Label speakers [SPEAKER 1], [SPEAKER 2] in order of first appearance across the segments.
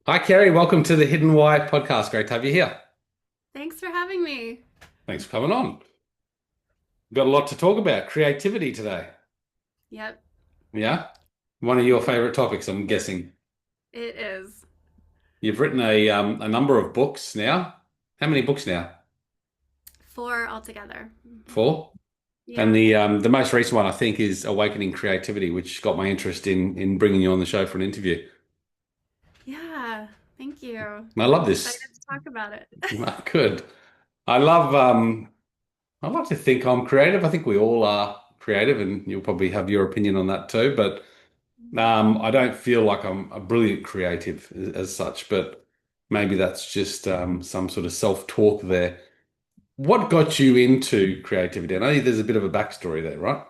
[SPEAKER 1] Hi, Carrie. Welcome to the Hidden Why podcast. Great to have you here.
[SPEAKER 2] Thanks for having me.
[SPEAKER 1] Thanks for coming on. We've got a lot to talk about. Creativity today.
[SPEAKER 2] Yep,
[SPEAKER 1] Yeah? One of your favorite topics, I'm guessing.
[SPEAKER 2] it is.
[SPEAKER 1] You've written a number of books now. How many books now?
[SPEAKER 2] Four altogether.
[SPEAKER 1] Four. And
[SPEAKER 2] Yeah.
[SPEAKER 1] the most recent one, I think, is Awakening Creativity, which got my interest in bringing you on the show for an interview.
[SPEAKER 2] Yeah. Thank you.
[SPEAKER 1] And I love
[SPEAKER 2] I'm excited
[SPEAKER 1] this.
[SPEAKER 2] to talk about it.
[SPEAKER 1] Good. I love I like to think I'm creative. I think we all are creative, and you'll probably have your opinion on that too. But I don't feel like I'm a brilliant creative as such, but maybe that's just some sort of self-talk there. What got you into creativity? I know there's a bit of a backstory there, right?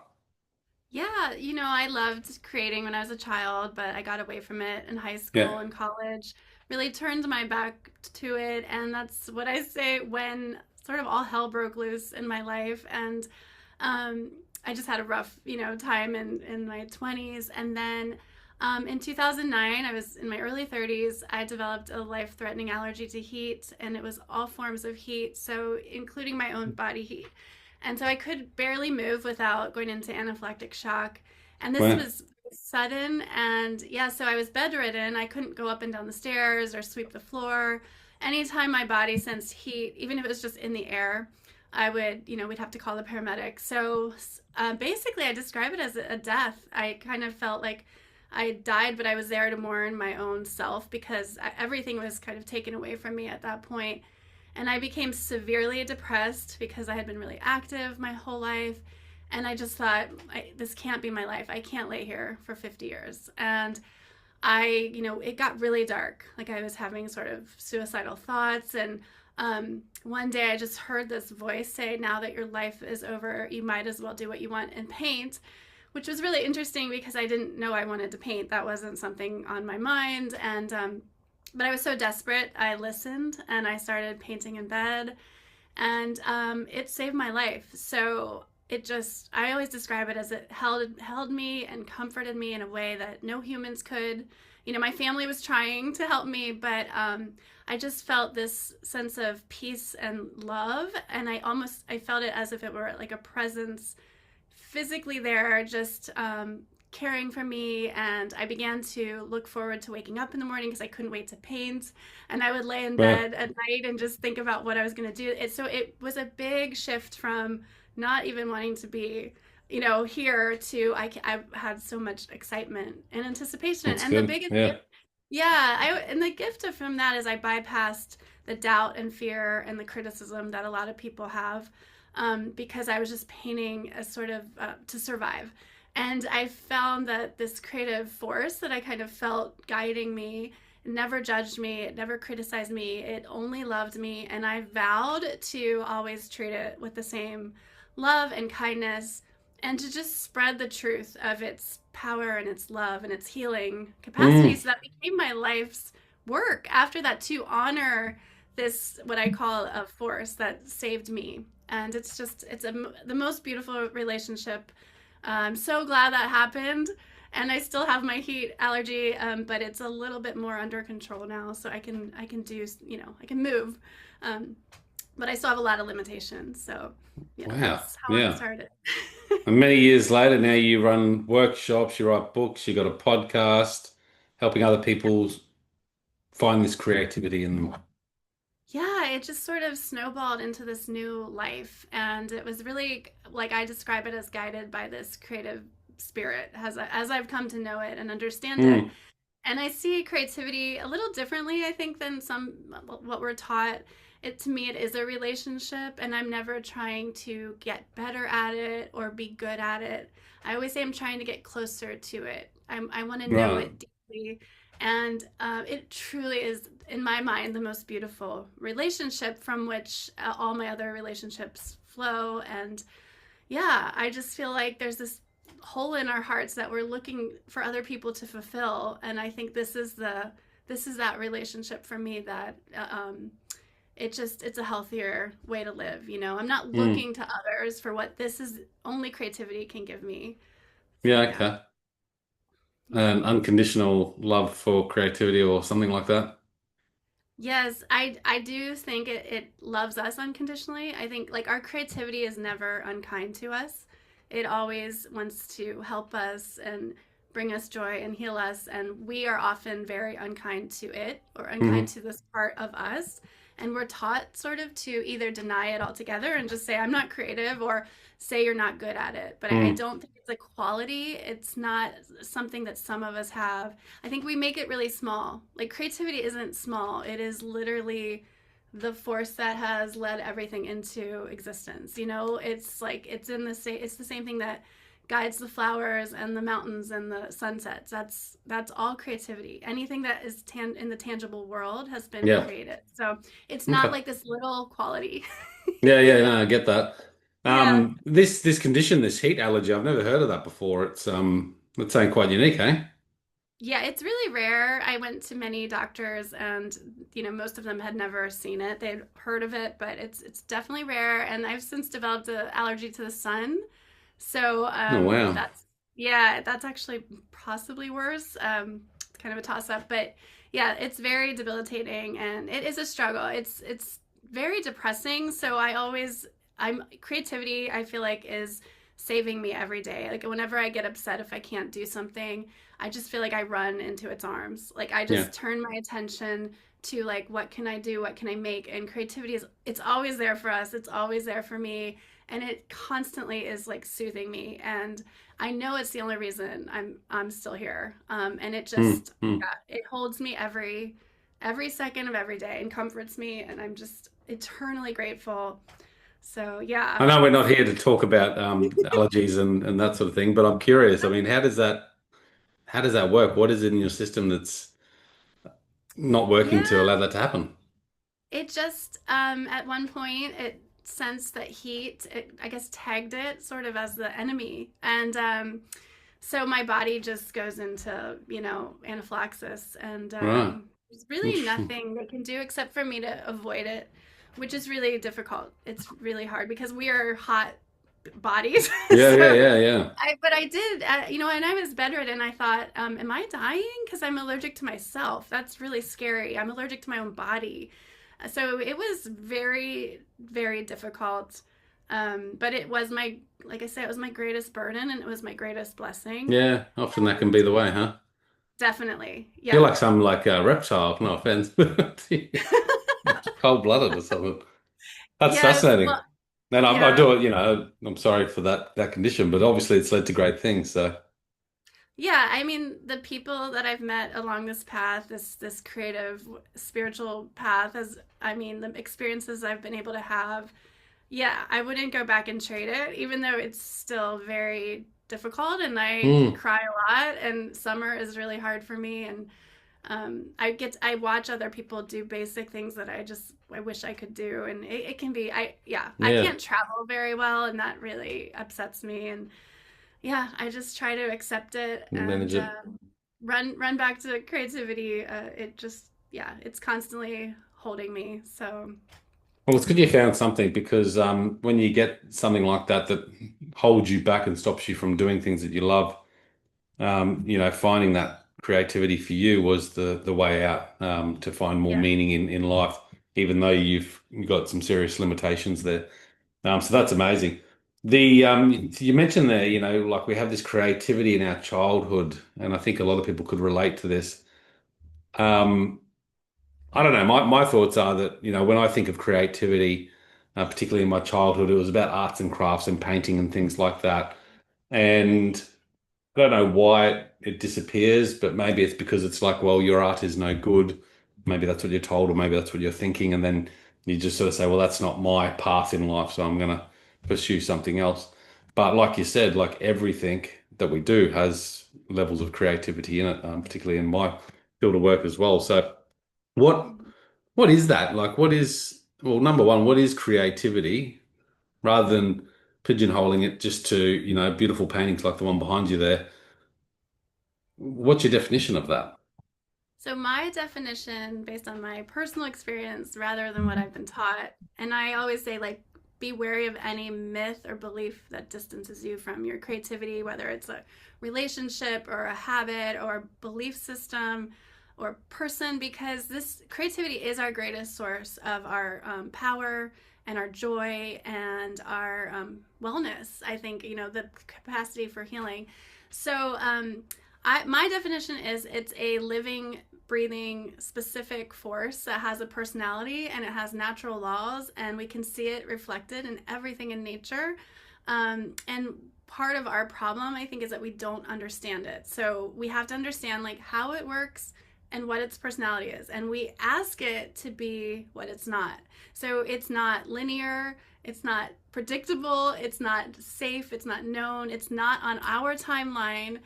[SPEAKER 2] Yeah, I loved creating when I was a child, but I got away from it in high
[SPEAKER 1] Yeah.
[SPEAKER 2] school and college. Really turned my back to it, and that's what I say when sort of all hell broke loose in my life. And um, I just had a rough, time in my 20s. And then in 2009, I was in my early 30s. I developed a life-threatening allergy to heat, and it was all forms of heat, so including my own body heat. And so I could barely move without going into anaphylactic shock. And this
[SPEAKER 1] Well,
[SPEAKER 2] was sudden. And yeah, so I was bedridden. I couldn't go up and down the stairs or sweep the floor. Anytime my body sensed heat, even if it was just in the air, I would, we'd have to call the paramedic. So basically, I describe it as a death. I kind of felt like I died, but I was there to mourn my own self because everything was kind of taken away from me at that point. And I became severely depressed because I had been really active my whole life. And I just thought, this can't be my life. I can't lay here for 50 years. And it got really dark. Like I was having sort of suicidal thoughts. And one day I just heard this voice say, now that your life is over, you might as well do what you want and paint, which was really interesting because I didn't know I wanted to paint. That wasn't something on my mind. And but I was so desperate, I listened and I started painting in bed, and it saved my life. So I always describe it as it held me and comforted me in a way that no humans could. My family was trying to help me, but I just felt this sense of peace and love, and I felt it as if it were like a presence physically there, just caring for me. And I began to look forward to waking up in the morning because I couldn't wait to paint. And I would lay in
[SPEAKER 1] well,
[SPEAKER 2] bed at night and just think about what I was going to do. So it was a big shift from not even wanting to be, here to I had so much excitement and anticipation.
[SPEAKER 1] that's
[SPEAKER 2] And the
[SPEAKER 1] good.
[SPEAKER 2] biggest
[SPEAKER 1] Yeah.
[SPEAKER 2] gift, yeah, and the gift from that is I bypassed the doubt and fear and the criticism that a lot of people have, because I was just painting as sort of to survive. And I found that this creative force that I kind of felt guiding me never judged me, it never criticized me, it only loved me. And I vowed to always treat it with the same love and kindness, and to just spread the truth of its power and its love and its healing capacity.
[SPEAKER 1] Mm,
[SPEAKER 2] So that became my life's work after that, to honor this, what I call a force that saved me. And the most beautiful relationship. I'm so glad that happened. And I still have my heat allergy, but it's a little bit more under control now, so I can do, I can move, um, but I still have a lot of limitations. So yeah,
[SPEAKER 1] wow.
[SPEAKER 2] that's how it
[SPEAKER 1] Yeah.
[SPEAKER 2] started.
[SPEAKER 1] And many years later, now you run workshops, you write books, you got a podcast, helping other people find this creativity in them.
[SPEAKER 2] Yeah, it just sort of snowballed into this new life. And it was really, like, I describe it as guided by this creative spirit as I've come to know it and understand it.
[SPEAKER 1] Mm,
[SPEAKER 2] And I see creativity a little differently, I think, than what we're taught. To me, it is a relationship, and I'm never trying to get better at it or be good at it. I always say I'm trying to get closer to it. I want to know
[SPEAKER 1] right.
[SPEAKER 2] it deeply, and it truly is, in my mind, the most beautiful relationship from which all my other relationships flow. And yeah, I just feel like there's this hole in our hearts that we're looking for other people to fulfill, and I think this is that relationship for me that it's a healthier way to live. I'm not
[SPEAKER 1] Mm,
[SPEAKER 2] looking to others for what this is only creativity can give me. So
[SPEAKER 1] yeah,
[SPEAKER 2] yeah.
[SPEAKER 1] okay.
[SPEAKER 2] Yeah.
[SPEAKER 1] An unconditional love for creativity or something like that.
[SPEAKER 2] Yes, I do think it loves us unconditionally. I think like our creativity is never unkind to us. It always wants to help us and bring us joy and heal us, and we are often very unkind to it or unkind
[SPEAKER 1] Hmm.
[SPEAKER 2] to this part of us. And we're taught sort of to either deny it altogether and just say I'm not creative, or say you're not good at it. But I
[SPEAKER 1] Mm.
[SPEAKER 2] don't think it's a quality. It's not something that some of us have. I think we make it really small. Like creativity isn't small. It is literally the force that has led everything into existence. You know, it's like it's the same thing that guides the flowers and the mountains and the sunsets. That's all creativity. Anything that is in the tangible world has been
[SPEAKER 1] Yeah.
[SPEAKER 2] created. So it's not
[SPEAKER 1] Okay.
[SPEAKER 2] like this little quality.
[SPEAKER 1] Yeah, yeah, no, I get that.
[SPEAKER 2] Yeah.
[SPEAKER 1] This condition, this heat allergy, I've never heard of that before. It's something quite unique, eh?
[SPEAKER 2] Yeah, it's really rare. I went to many doctors and most of them had never seen it. They'd heard of it, but it's definitely rare and I've since developed an allergy to the sun. So,
[SPEAKER 1] Oh wow.
[SPEAKER 2] yeah, that's actually possibly worse. It's kind of a toss up, but yeah, it's very debilitating and it is a struggle. It's very depressing. So I'm creativity, I feel like is saving me every day. Like whenever I get upset if I can't do something, I just feel like I run into its arms. Like I
[SPEAKER 1] Yeah.
[SPEAKER 2] just turn my attention to like what can I do? What can I make? And creativity is it's always there for us. It's always there for me and it constantly is like soothing me and I know it's the only reason I'm still here. And it
[SPEAKER 1] Mm,
[SPEAKER 2] just
[SPEAKER 1] mm.
[SPEAKER 2] yeah, it holds me every second of every day and comforts me and I'm just eternally grateful. So yeah,
[SPEAKER 1] I know we're not
[SPEAKER 2] it's
[SPEAKER 1] here to talk about allergies and that sort of thing, but I'm curious. I mean, how does that work? What is it in your system that's not working to
[SPEAKER 2] yeah.
[SPEAKER 1] allow that to happen?
[SPEAKER 2] It just at one point it sensed that heat. It I guess tagged it sort of as the enemy, and so my body just goes into anaphylaxis, and
[SPEAKER 1] Right.
[SPEAKER 2] there's really nothing they can do except for me to avoid it, which is really difficult. It's really hard because we are hot bodies,
[SPEAKER 1] Yeah, yeah,
[SPEAKER 2] so
[SPEAKER 1] yeah, yeah.
[SPEAKER 2] but I did, and I was bedridden. I thought, am I dying? Because I'm allergic to myself. That's really scary. I'm allergic to my own body. So it was very, very difficult. But it was like I said, it was my greatest burden and it was my greatest blessing.
[SPEAKER 1] Yeah, often that can
[SPEAKER 2] And
[SPEAKER 1] be the way, huh?
[SPEAKER 2] definitely,
[SPEAKER 1] You're
[SPEAKER 2] yeah.
[SPEAKER 1] like some like reptile, no offense. Cold-blooded or something. That's
[SPEAKER 2] Yes. Well,
[SPEAKER 1] fascinating. And I
[SPEAKER 2] yeah.
[SPEAKER 1] do it, I'm sorry for that condition, but obviously it's led to great things. So,
[SPEAKER 2] Yeah, I mean, the people that I've met along this path, this creative spiritual path, as I mean, the experiences I've been able to have, yeah, I wouldn't go back and trade it, even though it's still very difficult and I
[SPEAKER 1] mm,
[SPEAKER 2] cry a lot and summer is really hard for me and I watch other people do basic things that I wish I could do and it can be I
[SPEAKER 1] yeah,
[SPEAKER 2] can't travel very well and that really upsets me and yeah, I just try to accept it
[SPEAKER 1] manage
[SPEAKER 2] and
[SPEAKER 1] it.
[SPEAKER 2] run back to creativity. It just yeah, it's constantly holding me. So
[SPEAKER 1] Well, it's good you found something because when you get something like that that holds you back and stops you from doing things that you love, finding that creativity for you was the way out to find more
[SPEAKER 2] yeah.
[SPEAKER 1] meaning in life, even though you've got some serious limitations there. So that's amazing. You mentioned there, like we have this creativity in our childhood, and I think a lot of people could relate to this. Um, I don't know. My thoughts are that, when I think of creativity, particularly in my childhood, it was about arts and crafts and painting and things like that. And I don't know why it disappears, but maybe it's because it's like, well, your art is no good. Maybe that's what you're told, or maybe that's what you're thinking. And then you just sort of say, well, that's not my path in life, so I'm going to pursue something else. But like you said, like everything that we do has levels of creativity in it, particularly in my field of work as well. So what
[SPEAKER 2] Mhm.
[SPEAKER 1] what is that? Like, well, number one, what is creativity rather than pigeonholing it just to, beautiful paintings like the one behind you there? What's your definition of that?
[SPEAKER 2] So my definition, based on my personal experience, rather than what I've been taught, and I always say like be wary of any myth or belief that distances you from your creativity, whether it's a relationship or a habit or belief system. or person, because this creativity is our greatest source of our power and our joy and our wellness. I think, the capacity for healing. So, my definition is it's a living, breathing, specific force that has a personality and it has natural laws, and we can see it reflected in everything in nature. And part of our problem, I think, is that we don't understand it. So we have to understand like how it works and what its personality is, and we ask it to be what it's not. So it's not linear, it's not predictable, it's not safe, it's not known, it's not on our timeline.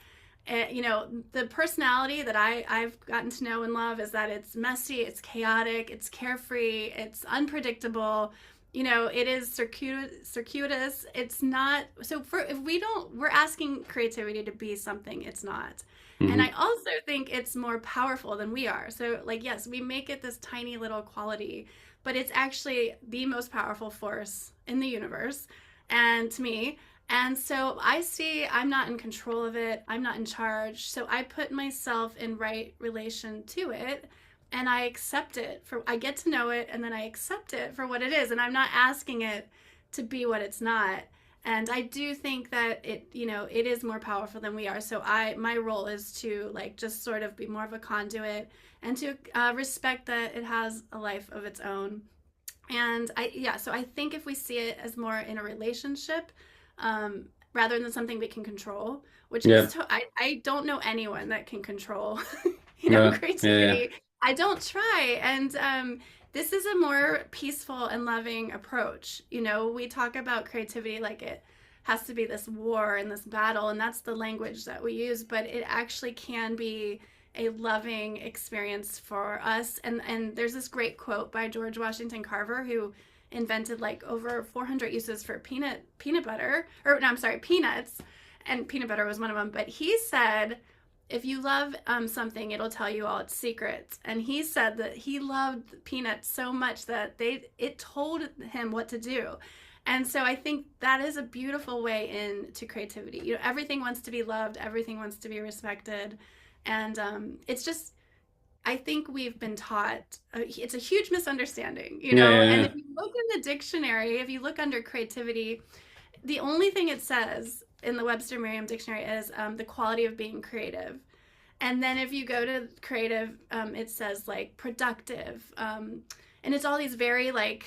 [SPEAKER 2] The personality that I've gotten to know and love is that it's messy, it's chaotic, it's carefree, it's unpredictable. It is circuitous. It's not. So for if we don't, we're asking creativity to be something it's not. And I
[SPEAKER 1] Hmm.
[SPEAKER 2] also think it's more powerful than we are. So, like, yes, we make it this tiny little quality, but it's actually the most powerful force in the universe, and to me. And so I see I'm not in control of it. I'm not in charge. So I put myself in right relation to it, and I accept it for I get to know it, and then I accept it for what it is, and I'm not asking it to be what it's not. And I do think that it is more powerful than we are. So my role is to like just sort of be more of a conduit and to respect that it has a life of its own. And so I think if we see it as more in a relationship, rather than something we can control, which is,
[SPEAKER 1] Yeah.
[SPEAKER 2] I don't know anyone that can control,
[SPEAKER 1] No. Yeah. Yeah.
[SPEAKER 2] creativity. I don't try. And this is a more peaceful and loving approach. We talk about creativity like it has to be this war and this battle, and that's the language that we use, but it actually can be a loving experience for us. And there's this great quote by George Washington Carver, who invented like over 400 uses for peanut butter, or no, I'm sorry, peanuts, and peanut butter was one of them. But he said, if you love something, it'll tell you all its secrets. And he said that he loved peanuts so much that it told him what to do. And so I think that is a beautiful way into creativity. Everything wants to be loved, everything wants to be respected, and it's just, I think we've been taught, it's a huge misunderstanding,
[SPEAKER 1] Yeah. Yeah.
[SPEAKER 2] and
[SPEAKER 1] Yeah.
[SPEAKER 2] if you look in the dictionary, if you look under creativity, the only thing it says in the Webster Merriam Dictionary is the quality of being creative. And then if you go to creative, it says like productive. And it's all these very like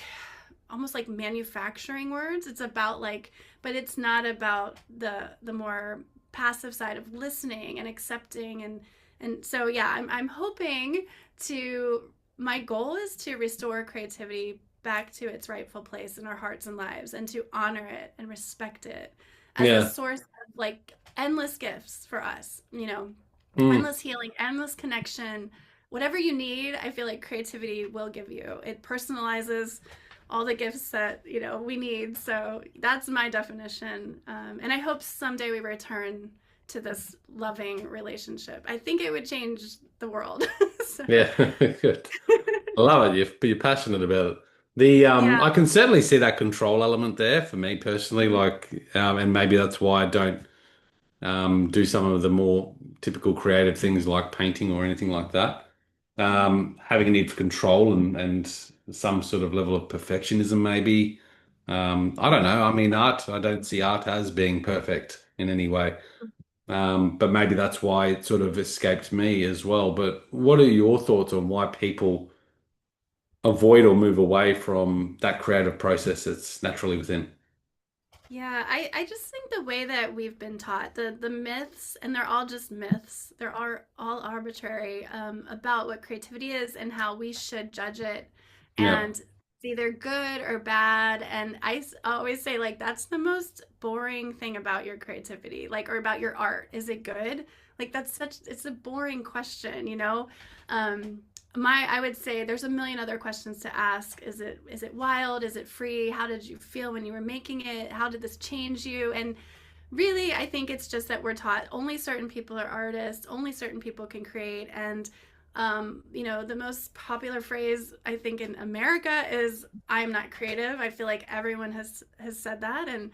[SPEAKER 2] almost like manufacturing words. It's about like, but it's not about the more passive side of listening and accepting. And so yeah, I'm hoping to my goal is to restore creativity back to its rightful place in our hearts and lives, and to honor it and respect it as a
[SPEAKER 1] Yeah.
[SPEAKER 2] source of like endless gifts for us,
[SPEAKER 1] Mm.
[SPEAKER 2] endless healing, endless connection. Whatever you need, I feel like creativity will give you. It personalizes all the gifts that we need. So that's my definition, and I hope someday we return to this loving relationship. I think it would change the world. So
[SPEAKER 1] Yeah. Good. I love it. You're passionate about it. The
[SPEAKER 2] yeah.
[SPEAKER 1] I can certainly see that control element there for me personally.
[SPEAKER 2] Mhm.
[SPEAKER 1] Like, and maybe that's why I don't do some of the more typical creative things like painting or anything like that.
[SPEAKER 2] Mhm.
[SPEAKER 1] Having a need for control and some sort of level of perfectionism, maybe. I don't know. I mean, art, I don't see art as being perfect in any way. But maybe that's why it sort of escaped me as well. But what are your thoughts on why people avoid or move away from that creative process that's naturally within?
[SPEAKER 2] Yeah, I just think the way that we've been taught, the myths, and they're all just myths, they're all arbitrary, about what creativity is and how we should judge it.
[SPEAKER 1] Yeah.
[SPEAKER 2] And it's either good or bad. And always say, like, that's the most boring thing about your creativity, like, or about your art. Is it good? Like, it's a boring question. Um, I would say there's a million other questions to ask. Is it wild? Is it free? How did you feel when you were making it? How did this change you? And really, I think it's just that we're taught only certain people are artists, only certain people can create. And the most popular phrase I think in America is "I'm not creative." I feel like everyone has said that. And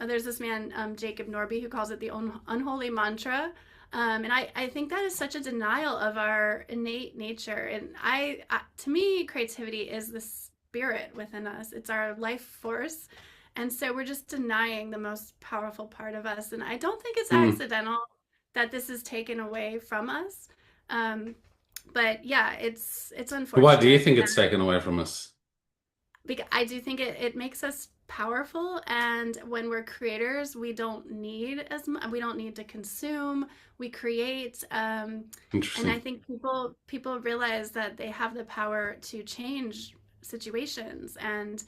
[SPEAKER 2] there's this man, Jacob Norby, who calls it the unholy mantra. And I think that is such a denial of our innate nature. And to me, creativity is the spirit within us. It's our life force. And so we're just denying the most powerful part of us. And I don't think it's
[SPEAKER 1] Mm.
[SPEAKER 2] accidental that this is taken away from us. Um, but yeah, it's
[SPEAKER 1] Why do you
[SPEAKER 2] unfortunate.
[SPEAKER 1] think it's taken away from us?
[SPEAKER 2] Because I do think it makes us powerful, and when we're creators we don't need as much, we don't need to consume, we create, and I
[SPEAKER 1] Interesting.
[SPEAKER 2] think people realize that they have the power to change situations and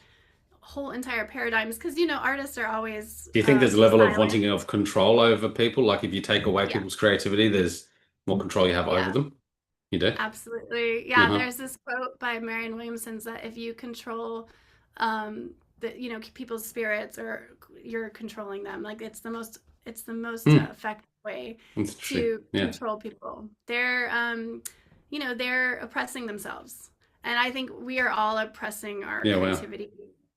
[SPEAKER 2] whole entire paradigms, because artists are always
[SPEAKER 1] Do you think there's a level of
[SPEAKER 2] silent.
[SPEAKER 1] wanting of control over people? Like if you take away
[SPEAKER 2] Yeah,
[SPEAKER 1] people's creativity, there's more control you have over
[SPEAKER 2] yeah.
[SPEAKER 1] them. You do?
[SPEAKER 2] Absolutely. Yeah,
[SPEAKER 1] Uh-huh.
[SPEAKER 2] there's this quote by Marianne Williamson's that if you control people's spirits, or you're controlling them. Like it's the most
[SPEAKER 1] Hmm.
[SPEAKER 2] effective way
[SPEAKER 1] That's interesting.
[SPEAKER 2] to
[SPEAKER 1] Yeah.
[SPEAKER 2] control people. They're oppressing themselves. And I think we are all oppressing our
[SPEAKER 1] Yeah, wow.
[SPEAKER 2] creativity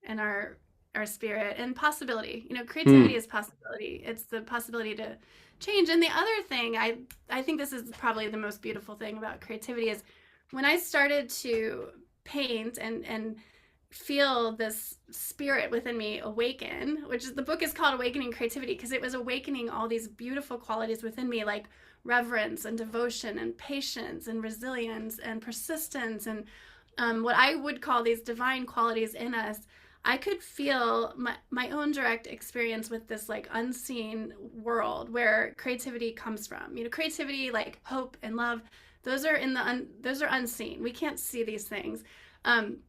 [SPEAKER 2] and our spirit and possibility. Creativity
[SPEAKER 1] Hmm.
[SPEAKER 2] is possibility. It's the possibility to change. And the other thing, I think this is probably the most beautiful thing about creativity, is when I started to paint and feel this spirit within me awaken, which is, the book is called Awakening Creativity, because it was awakening all these beautiful qualities within me, like reverence and devotion and patience and resilience and persistence, and what I would call these divine qualities in us. I could feel my own direct experience with this like unseen world where creativity comes from. Creativity, like hope and love, those are those are unseen. We can't see these things. Um,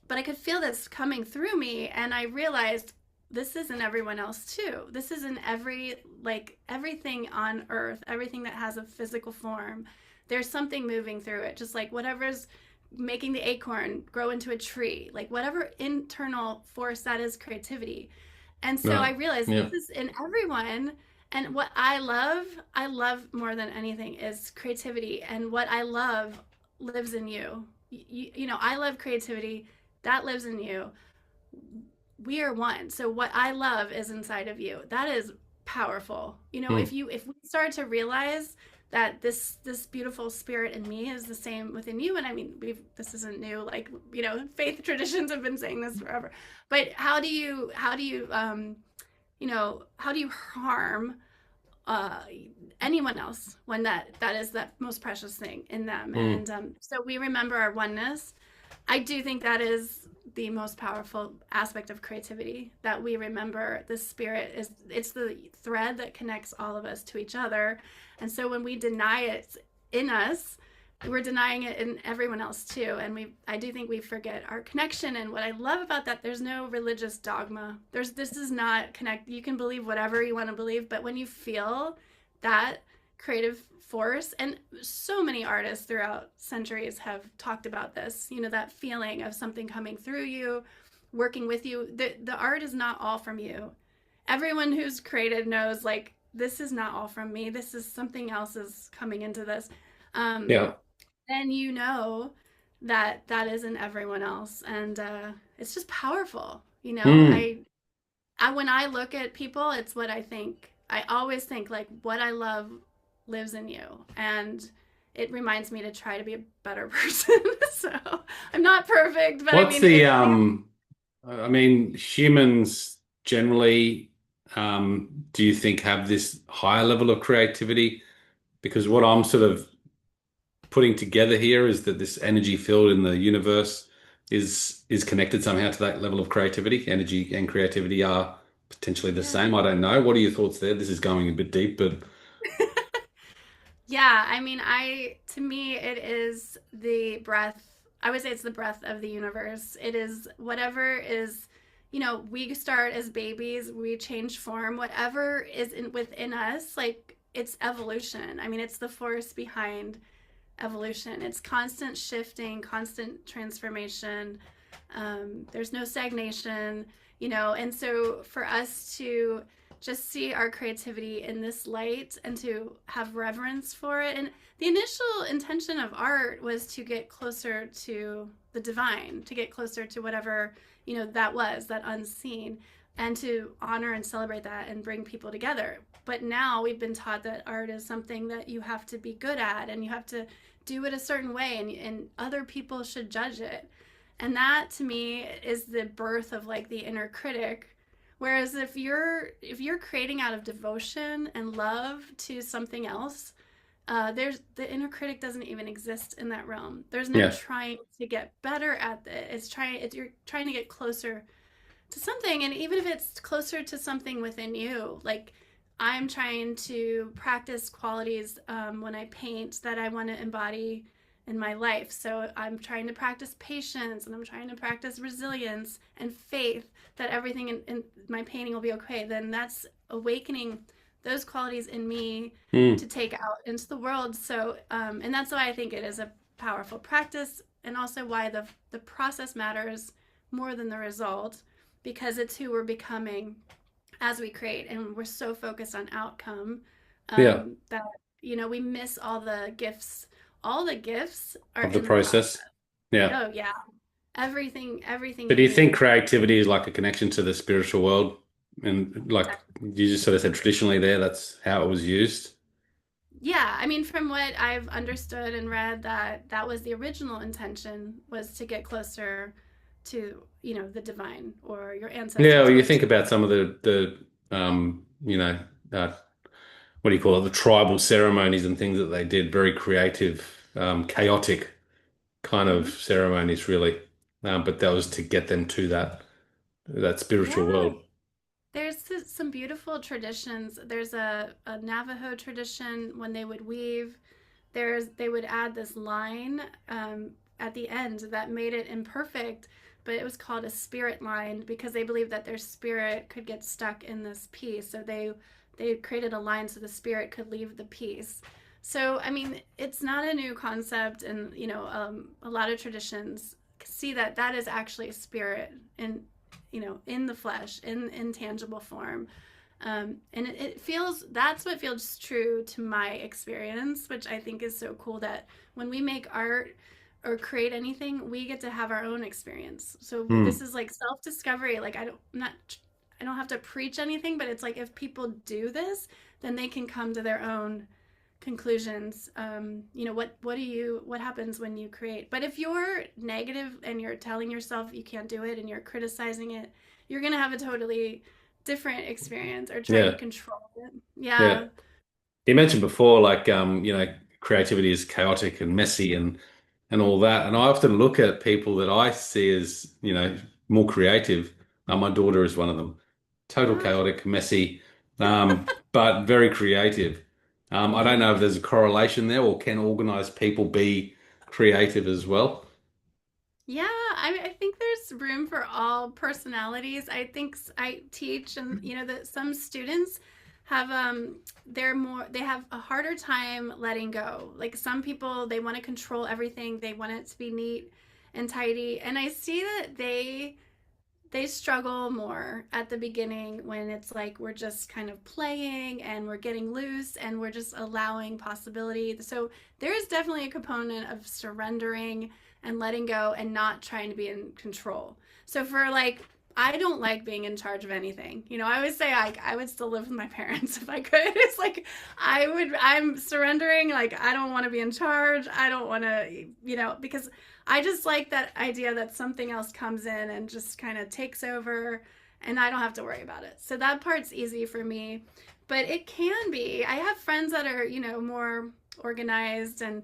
[SPEAKER 2] but I could feel this coming through me, and I realized this is in everyone else too. This is in everything on earth, everything that has a physical form. There's something moving through it, just like whatever's making the acorn grow into a tree, like whatever internal force that is creativity. And so I
[SPEAKER 1] Right.
[SPEAKER 2] realized
[SPEAKER 1] Yeah.
[SPEAKER 2] this is in everyone. And what I love more than anything is creativity. And what I love lives in you. I love creativity. That lives in you. We are one. So what I love is inside of you. That is powerful.
[SPEAKER 1] Hmm.
[SPEAKER 2] If we start to realize that this beautiful spirit in me is the same within you, and I mean, this isn't new. Like, faith traditions have been saying this forever. But how do you harm uh, anyone else when that is that most precious thing in them?
[SPEAKER 1] Hmm.
[SPEAKER 2] And so we remember our oneness. I do think that is the most powerful aspect of creativity, that we remember the spirit is, it's the thread that connects all of us to each other. And so when we deny it in us, we're denying it in everyone else too. And I do think we forget our connection. And what I love about that, there's no religious dogma. This is not connect. You can believe whatever you want to believe, but when you feel that creative force, and so many artists throughout centuries have talked about this, that feeling of something coming through you, working with you. The art is not all from you. Everyone who's created knows, like, this is not all from me. This is something else is coming into this. Um,
[SPEAKER 1] Yeah.
[SPEAKER 2] then that is in everyone else, and it's just powerful.
[SPEAKER 1] Hmm.
[SPEAKER 2] When I look at people, it's what I think. I always think, like, what I love lives in you, and it reminds me to try to be a better person. So I'm not perfect, but I
[SPEAKER 1] What's
[SPEAKER 2] mean,
[SPEAKER 1] the I mean, humans generally, do you think have this higher level of creativity? Because what I'm sort of putting together here is that this energy field in the universe is connected somehow to that level of creativity. Energy and creativity are potentially the
[SPEAKER 2] yeah.
[SPEAKER 1] same. I don't know. What are your thoughts there? This is going a bit deep, but
[SPEAKER 2] Yeah, I mean, to me, it is the breath. I would say it's the breath of the universe. It is whatever is, we start as babies, we change form, whatever is within us, like, it's evolution. I mean, it's the force behind evolution. It's constant shifting, constant transformation. There's no stagnation, and so for us to just see our creativity in this light and to have reverence for it. And the initial intention of art was to get closer to the divine, to get closer to whatever, that was, that unseen. and to honor and celebrate that and bring people together. But now we've been taught that art is something that you have to be good at and you have to do it a certain way, and other people should judge it. And that to me is the birth of like the inner critic. Whereas if you're creating out of devotion and love to something else, there's the inner critic doesn't even exist in that realm. There's no
[SPEAKER 1] Yeah.
[SPEAKER 2] trying to get better at it. You're trying to get closer to something, and even if it's closer to something within you, like I'm trying to practice qualities when I paint that I want to embody in my life. So I'm trying to practice patience, and I'm trying to practice resilience and faith that everything in my painting will be okay. Then that's awakening those qualities in me to
[SPEAKER 1] Mm.
[SPEAKER 2] take out into the world. So and that's why I think it is a powerful practice, and also why the process matters more than the result, because it's who we're becoming as we create, and we're so focused on outcome
[SPEAKER 1] Yeah.
[SPEAKER 2] that we miss all the gifts. All the gifts are
[SPEAKER 1] Of the
[SPEAKER 2] in the process.
[SPEAKER 1] process. Yeah.
[SPEAKER 2] Oh yeah, everything
[SPEAKER 1] So do
[SPEAKER 2] you
[SPEAKER 1] you think
[SPEAKER 2] do.
[SPEAKER 1] creativity is like a connection to the spiritual world? And like you just sort of said traditionally there, that's how it was used.
[SPEAKER 2] Yeah, I mean, from what I've understood and read, that was the original intention, was to get closer to the divine or your
[SPEAKER 1] Yeah,
[SPEAKER 2] ancestors,
[SPEAKER 1] well, you
[SPEAKER 2] or
[SPEAKER 1] think
[SPEAKER 2] to.
[SPEAKER 1] about some of the uh, what do you call it, the tribal ceremonies and things that they did, very creative, chaotic kind of
[SPEAKER 2] Mhm.
[SPEAKER 1] ceremonies, really. But that was to get them to that spiritual
[SPEAKER 2] Yeah,
[SPEAKER 1] world.
[SPEAKER 2] there's some beautiful traditions. There's a Navajo tradition when they would weave. They would add this line at the end that made it imperfect, but it was called a spirit line because they believed that their spirit could get stuck in this piece. So they created a line so the spirit could leave the piece. So I mean, it's not a new concept, and a lot of traditions see that that is actually a spirit in the flesh, in intangible form. And it feels, that's what feels true to my experience, which I think is so cool, that when we make art or create anything, we get to have our own experience. So this
[SPEAKER 1] Hmm.
[SPEAKER 2] is like self-discovery. Like I don't have to preach anything, but it's like if people do this, then they can come to their own conclusions. What happens when you create? But if you're negative and you're telling yourself you can't do it and you're criticizing it, you're gonna have a totally different experience, or trying to
[SPEAKER 1] Yeah,
[SPEAKER 2] control it.
[SPEAKER 1] yeah.
[SPEAKER 2] Yeah.
[SPEAKER 1] You mentioned before, like creativity is chaotic and messy and all that. And I often look at people that I see as, more creative. My daughter is one of them. Total
[SPEAKER 2] Ah,
[SPEAKER 1] chaotic, messy, but very creative. I don't know if there's a correlation there, or can organized people be creative as well?
[SPEAKER 2] yeah, I think there's room for all personalities. I think I teach, and that some students have they have a harder time letting go. Like some people, they want to control everything. They want it to be neat and tidy. And I see that they struggle more at the beginning, when it's like we're just kind of playing and we're getting loose and we're just allowing possibility. So there's definitely a component of surrendering and letting go and not trying to be in control. So for like, I don't like being in charge of anything. I always say I would still live with my parents if I could. It's like I'm surrendering. Like I don't want to be in charge. I don't want to, because I just like that idea that something else comes in and just kind of takes over, and I don't have to worry about it. So that part's easy for me. But it can be. I have friends that are, more organized, and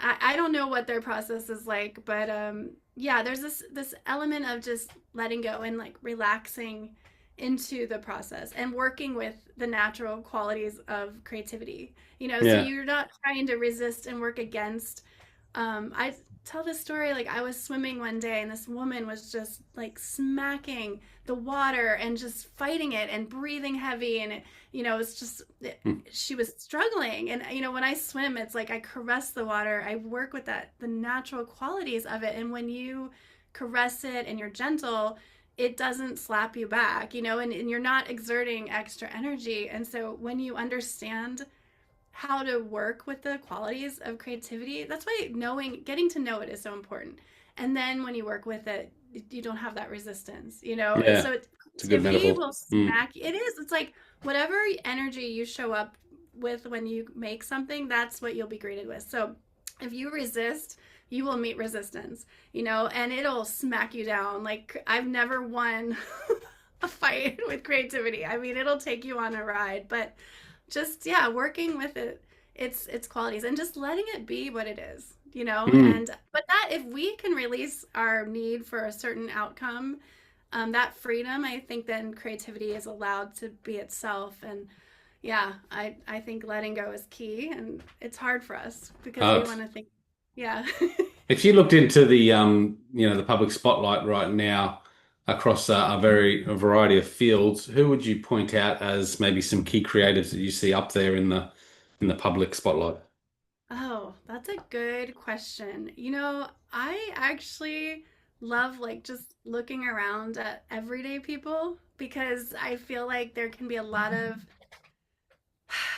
[SPEAKER 2] I don't know what their process is like, but yeah, there's this element of just letting go and like relaxing into the process and working with the natural qualities of creativity. So
[SPEAKER 1] Yeah.
[SPEAKER 2] you're not trying to resist and work against. I tell this story, like I was swimming one day and this woman was just like smacking the water and just fighting it and breathing heavy, and it's just
[SPEAKER 1] Hmm.
[SPEAKER 2] she was struggling. And when I swim, it's like I caress the water. I work with the natural qualities of it, and when you caress it and you're gentle, it doesn't slap you back, and you're not exerting extra energy. And so when you understand how to work with the qualities of creativity, that's why getting to know it is so important. And then when you work with it, you don't have that resistance, you know? And
[SPEAKER 1] Yeah,
[SPEAKER 2] so
[SPEAKER 1] it's a good
[SPEAKER 2] creativity
[SPEAKER 1] metaphor.
[SPEAKER 2] will
[SPEAKER 1] Mm.
[SPEAKER 2] smack. It is. It's like whatever energy you show up with when you make something, that's what you'll be greeted with. So if you resist, you will meet resistance, you know, and it'll smack you down. Like I've never won a fight with creativity. I mean, it'll take you on a ride, but just yeah, working with it, its qualities and just letting it be what it is, you know.
[SPEAKER 1] Mm.
[SPEAKER 2] And but that if we can release our need for a certain outcome, that freedom, I think then creativity is allowed to be itself. And yeah, I think letting go is key, and it's hard for us because we
[SPEAKER 1] Uh,
[SPEAKER 2] want to think, yeah.
[SPEAKER 1] if you looked into the the public spotlight right now across a variety of fields, who would you point out as maybe some key creatives that you see up there in the public spotlight?
[SPEAKER 2] Oh, that's a good question. You know, I actually love like just looking around at everyday people because I feel like there can be a lot of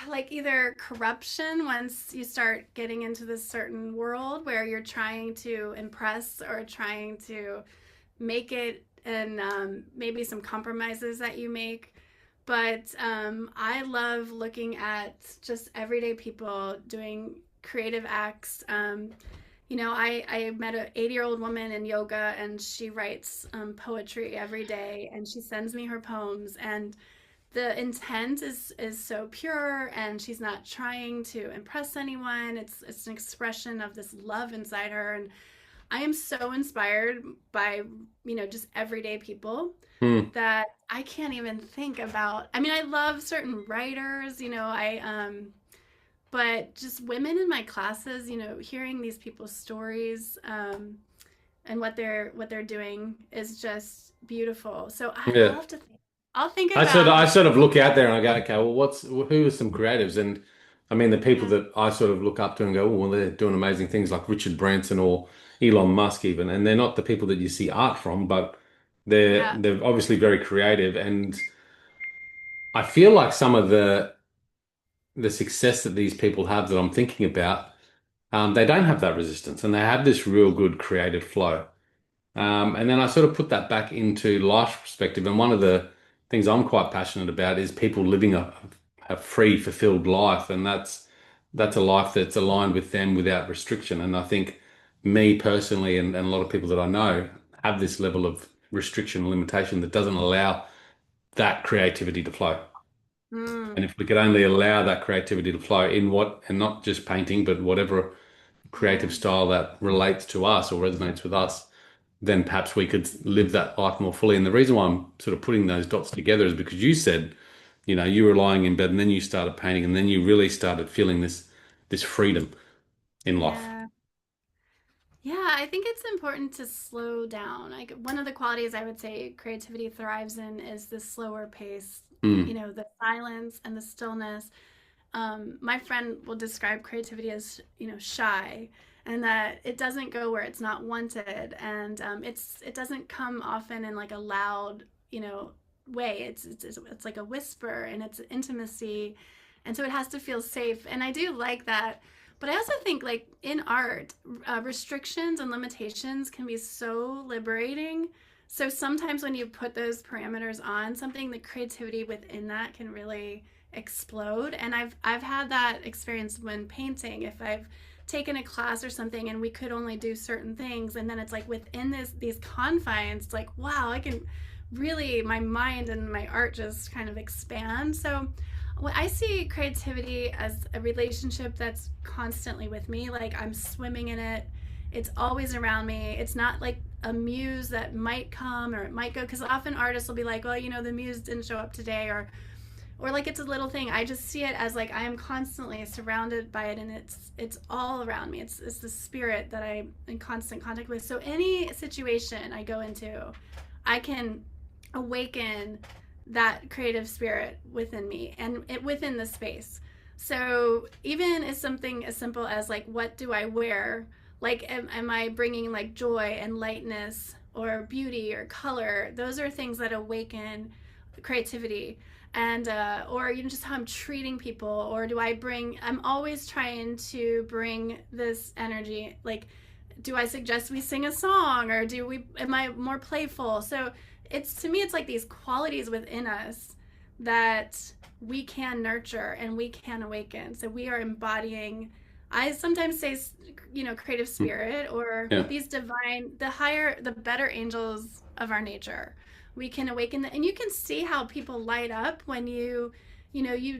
[SPEAKER 2] like either corruption once you start getting into this certain world where you're trying to impress or trying to make it, and maybe some compromises that you make. But I love looking at just everyday people doing creative acts. You know, I met an 80-year-old woman in yoga, and she writes poetry every day, and she sends me her poems. And the intent is so pure, and she's not trying to impress anyone. It's an expression of this love inside her, and I am so inspired by, you know, just everyday people
[SPEAKER 1] Hmm.
[SPEAKER 2] that I can't even think about. I mean, I love certain writers, you know, but just women in my classes, you know, hearing these people's stories, and what they're doing is just beautiful. So I'll
[SPEAKER 1] Yeah.
[SPEAKER 2] have to think. I'll think about
[SPEAKER 1] I
[SPEAKER 2] like,
[SPEAKER 1] sort of look out there and I go, okay, well, who are some creatives? And I mean, the people
[SPEAKER 2] yeah,
[SPEAKER 1] that I sort of look up to and go, oh, well, they're doing amazing things like Richard Branson or Elon Musk even. And they're not the people that you see art from, but
[SPEAKER 2] yeah,
[SPEAKER 1] they're obviously very creative. And I feel like some of the success that these people have that I'm thinking about, they don't have that resistance and they have this real good creative flow. And then I sort of put that back into life perspective. And one of the things I'm quite passionate about is people living a free, fulfilled life. And that's a life that's aligned with them without restriction. And I think me personally and a lot of people that I know have this level of restriction and limitation that doesn't allow that creativity to flow. And
[SPEAKER 2] mm,
[SPEAKER 1] if we could only allow that creativity to flow in what, and not just painting, but whatever creative
[SPEAKER 2] yeah,
[SPEAKER 1] style that relates to us or resonates with us, then perhaps we could live that life more fully. And the reason why I'm sort of putting those dots together is because you said, you were lying in bed and then you started painting and then you really started feeling this freedom in life.
[SPEAKER 2] yeah. Yeah, I think it's important to slow down. Like one of the qualities I would say creativity thrives in is the slower pace, you
[SPEAKER 1] Mm,
[SPEAKER 2] know, the silence and the stillness. My friend will describe creativity as, you know, shy, and that it doesn't go where it's not wanted, and it doesn't come often in like a loud, you know, way. It's like a whisper, and it's intimacy, and so it has to feel safe. And I do like that. But I also think, like in art, restrictions and limitations can be so liberating. So sometimes when you put those parameters on something, the creativity within that can really explode. And I've had that experience when painting. If I've taken a class or something and we could only do certain things, and then it's like within these confines, it's like wow, I can really, my mind and my art just kind of expand. So well, I see creativity as a relationship that's constantly with me. Like I'm swimming in it. It's always around me. It's not like a muse that might come or it might go, because often artists will be like, well, you know, the muse didn't show up today, or like it's a little thing. I just see it as like I am constantly surrounded by it, and it's all around me. It's the spirit that I'm in constant contact with. So any situation I go into, I can awaken that creative spirit within me and it within the space. So even as something as simple as like what do I wear? Like am I bringing like joy and lightness or beauty or color? Those are things that awaken creativity. And or you know, just how I'm treating people, or do I bring, I'm always trying to bring this energy, like do I suggest we sing a song, or do we am I more playful? So it's to me it's like these qualities within us that we can nurture and we can awaken. So we are embodying, I sometimes say, creative
[SPEAKER 1] Mm.
[SPEAKER 2] spirit, or
[SPEAKER 1] Yeah.
[SPEAKER 2] these divine, the higher, the better angels of our nature. We can awaken and you can see how people light up when you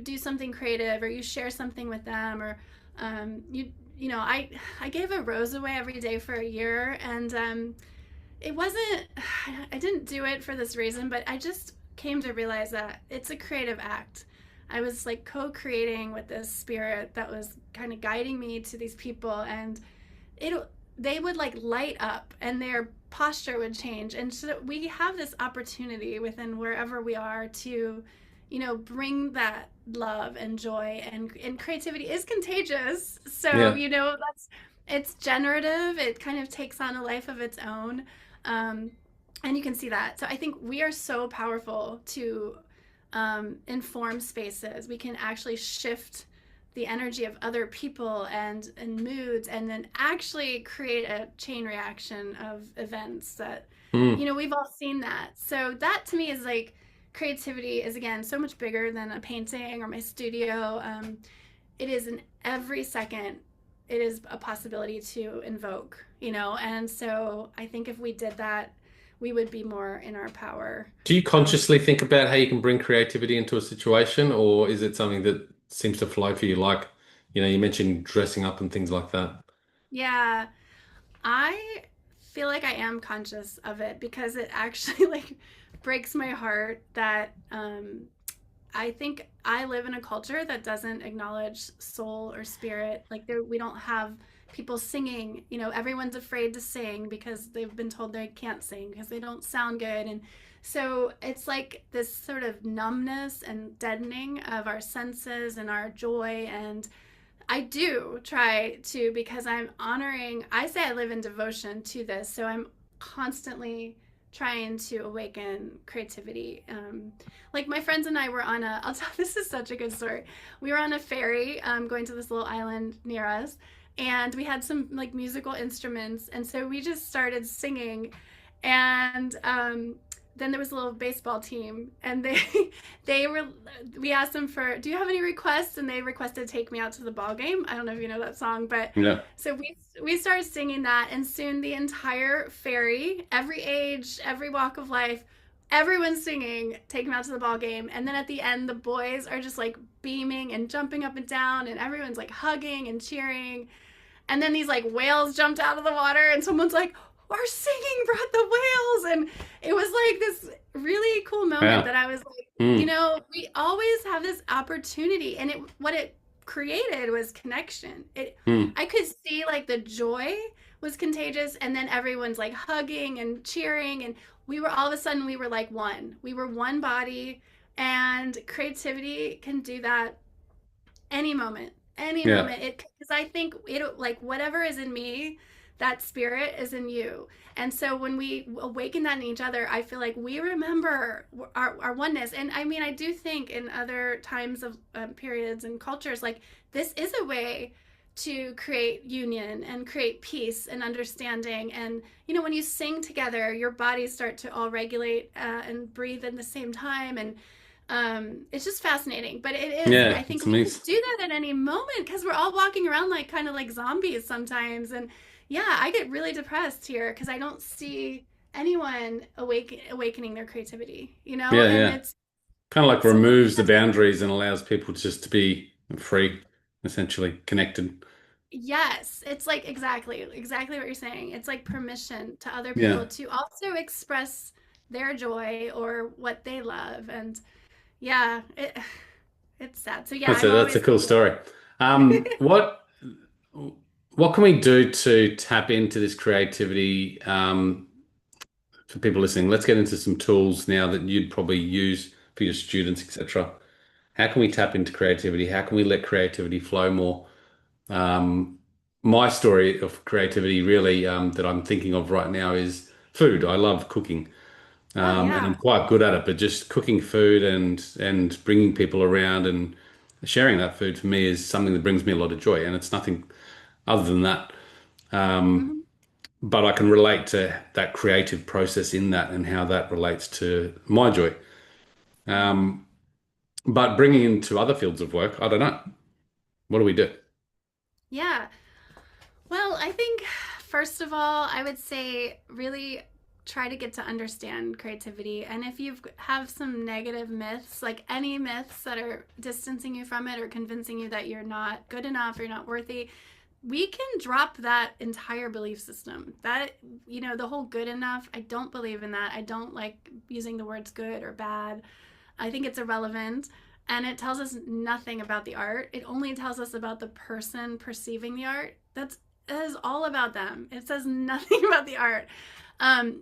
[SPEAKER 2] do something creative, or you share something with them, or I gave a rose away every day for a year, and it wasn't, I didn't do it for this reason, but I just came to realize that it's a creative act. I was like co-creating with this spirit that was kind of guiding me to these people, and it they would like light up and their posture would change. And so we have this opportunity within wherever we are to bring that love and joy, and creativity is contagious. So
[SPEAKER 1] Yeah.
[SPEAKER 2] that's, it's generative, it kind of takes on a life of its own. um, and you can see that. So I think we are so powerful to inform spaces. We can actually shift the energy of other people and moods, and then actually create a chain reaction of events that
[SPEAKER 1] Mm.
[SPEAKER 2] we've all seen that. So that to me is like, creativity is again so much bigger than a painting or my studio. It is in every second, it is a possibility to invoke, and so I think if we did that, we would be more in our power.
[SPEAKER 1] Do you
[SPEAKER 2] um,
[SPEAKER 1] consciously think about how you can bring creativity into a situation, or is it something that seems to flow for you? Like, you mentioned dressing up and things like that.
[SPEAKER 2] yeah, I feel like I am conscious of it, because it actually like breaks my heart that I think I live in a culture that doesn't acknowledge soul or spirit. Like we don't have people singing. Everyone's afraid to sing because they've been told they can't sing because they don't sound good. And so it's like this sort of numbness and deadening of our senses and our joy. And I do try to, because I'm honoring, I say I live in devotion to this. So I'm constantly trying to awaken creativity. Like my friends and I were on I'll tell, this is such a good story. We were on a ferry going to this little island near us, and we had some like musical instruments. And so we just started singing. And then there was a little baseball team, and they were, we asked them for, do you have any requests, and they requested Take Me Out to the Ball Game. I don't know if you know that song, but
[SPEAKER 1] Yeah.
[SPEAKER 2] so we started singing that, and soon the entire ferry, every age, every walk of life, everyone's singing Take Me Out to the Ball Game. And then at the end, the boys are just like beaming and jumping up and down, and everyone's like hugging and cheering. And then these like whales jumped out of the water, and someone's like, our singing brought the whales. And it was like this really cool moment
[SPEAKER 1] Yeah.
[SPEAKER 2] that I was like,
[SPEAKER 1] Mm.
[SPEAKER 2] we always have this opportunity. And what it created was connection.
[SPEAKER 1] Mm.
[SPEAKER 2] I could see like the joy was contagious, and then everyone's like hugging and cheering, and we were all of a sudden, we were like one. We were one body. And creativity can do that any moment, any
[SPEAKER 1] Yeah.
[SPEAKER 2] moment. It, because I think it, like whatever is in me, that spirit is in you. And so when we awaken that in each other, I feel like we remember our oneness. And I mean, I do think in other times of periods and cultures, like this is a way to create union and create peace and understanding. And when you sing together, your bodies start to all regulate and breathe at the same time. And it's just fascinating. But it is, I
[SPEAKER 1] Yeah.
[SPEAKER 2] think
[SPEAKER 1] It's
[SPEAKER 2] we can
[SPEAKER 1] amazing.
[SPEAKER 2] do that at any moment, because we're all walking around like kind of like zombies sometimes. And yeah, I get really depressed here because I don't see anyone awakening their creativity,
[SPEAKER 1] Yeah.
[SPEAKER 2] and
[SPEAKER 1] Yeah. Kind of like
[SPEAKER 2] so what we
[SPEAKER 1] removes the
[SPEAKER 2] have,
[SPEAKER 1] boundaries and allows people just to be free, essentially connected.
[SPEAKER 2] yes, it's like exactly what you're saying. It's like permission to other
[SPEAKER 1] Yeah.
[SPEAKER 2] people to also express their joy or what they love. And yeah, it's sad. So yeah,
[SPEAKER 1] That's a
[SPEAKER 2] I'm
[SPEAKER 1] that's a
[SPEAKER 2] always
[SPEAKER 1] cool story. What can we do to tap into this creativity for people listening? Let's get into some tools now that you'd probably use for your students, etc. How can we tap into creativity? How can we let creativity flow more? Um, my story of creativity, really, that I'm thinking of right now is food. I love cooking,
[SPEAKER 2] Oh
[SPEAKER 1] and I'm
[SPEAKER 2] yeah.
[SPEAKER 1] quite good at it. But just cooking food and bringing people around and sharing that food for me is something that brings me a lot of joy, and it's nothing other than that.
[SPEAKER 2] Hmm.
[SPEAKER 1] but I can relate to that creative process in that and how that relates to my joy. Um, but bringing into other fields of work, I don't know. What do we do?
[SPEAKER 2] Yeah. Well, I think first of all, I would say really try to get to understand creativity. And if you have some negative myths, like any myths that are distancing you from it or convincing you that you're not good enough, or you're not worthy, we can drop that entire belief system. That, the whole good enough, I don't believe in that. I don't like using the words good or bad. I think it's irrelevant. And it tells us nothing about the art. It only tells us about the person perceiving the art. It is all about them. It says nothing about the art.